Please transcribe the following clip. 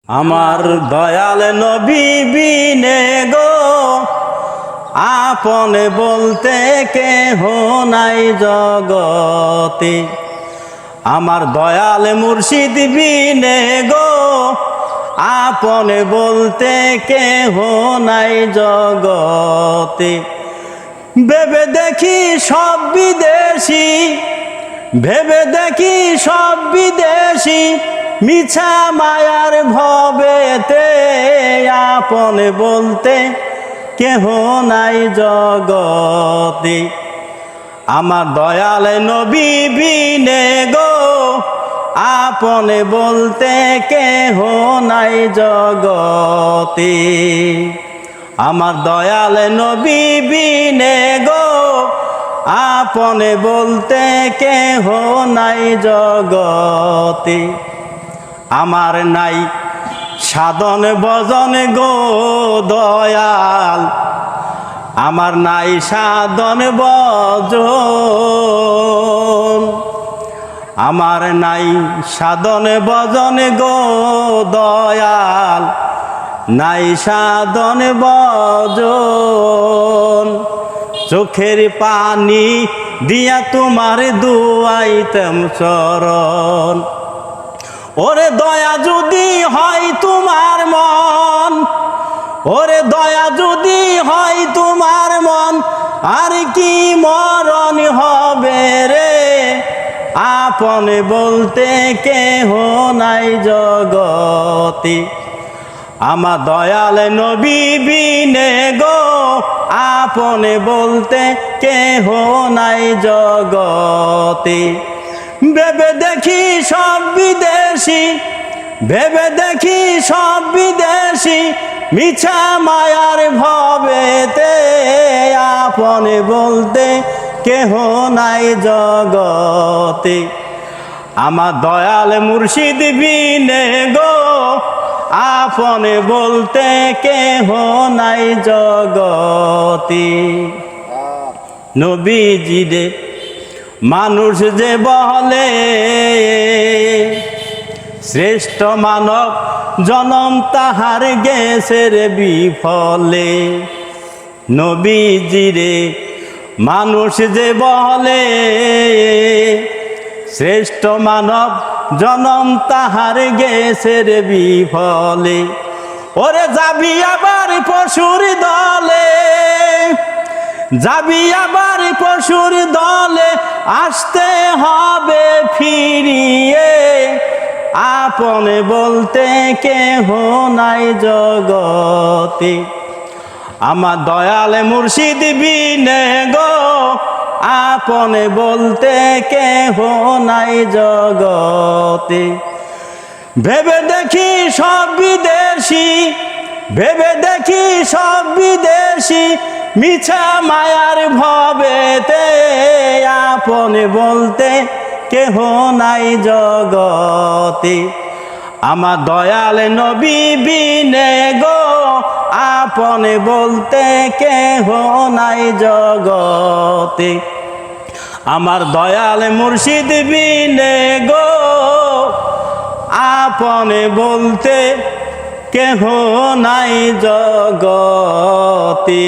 আমার দয়াল নবী বিনে গো আপন বলতে কেহ নাই জগতে। আমার দয়াল মুর্শিদ বিনে গো আপন বলতে কেহ নাই জগতে। ভেবে দেখি সব বিদেশি, ভেবে দেখি সব বিদেশি, মিছা মায়ার ভবেতে আপন বলতে কেহ নাই জগতে। আমার দয়াল নবী বিনে গো আপন বলতে কেহ নাই জগতে। আমার দয়াল নবী বিনে গো আপন বলতে কেহ নাই জগতে। আমার নাই সাধন ভজন গো দয়াল, আমার নাই সাধন ভজন, আমার নাই সাধন ভজন গো দয়াল, নাই সাধন ভজন। চোখের পানি দিয়া তোমার দুয়াইতাম চরণ। ওরে দয়া যদি হয় তোমার মন, ওরে দয়া যদি হয় তোমার মন, আর কি মরণ হবে রে আপন বলতে কেহ নাই জগতে। আমার দয়াল নবী বিনে গো আপন বলতে কেহ নাই জগতে। ভেবে দেখি সব বিদেশি, ভেবে দেখি সব বিদেশি, মিছা মায়ার ভবেতে আপন বলতে কেহ নাই জগতে। আমার দয়াল মুর্শিদ বিনে গো আপন বলতে কেহ নাই জগতে। নবীজিরে মানুষ যে বলে শ্রেষ্ঠ মানব জনম তাহার গেছের বিফলে। নবীজিরে মানুষ যে বলে শ্রেষ্ঠ মানব জনম তাহার গেছের বিফলে। ওরে যাবি আবার পশুর দলে, যাবি আবার পশুর দলে, আসতে হবে ফিরিয়ে আপন বলতে কেহ নাই জগতে। আমার দয়াল মুর্শিদ বিনে গো আপন বলতে কেহ নাই জগতে। ভেবে দেখি সব বিদেশি, ভেবে দেখি সব বিদেশি, মিছা মায়ার ভবেতে আপন বলতে কেহ নাই জগতে। আমার দয়াল নবী বিনে গো আপন বলতে কেহ নাই জগতে। আমার দয়াল মুর্শিদ বিনে গো আপন বলতে কেহ নাই জগতে।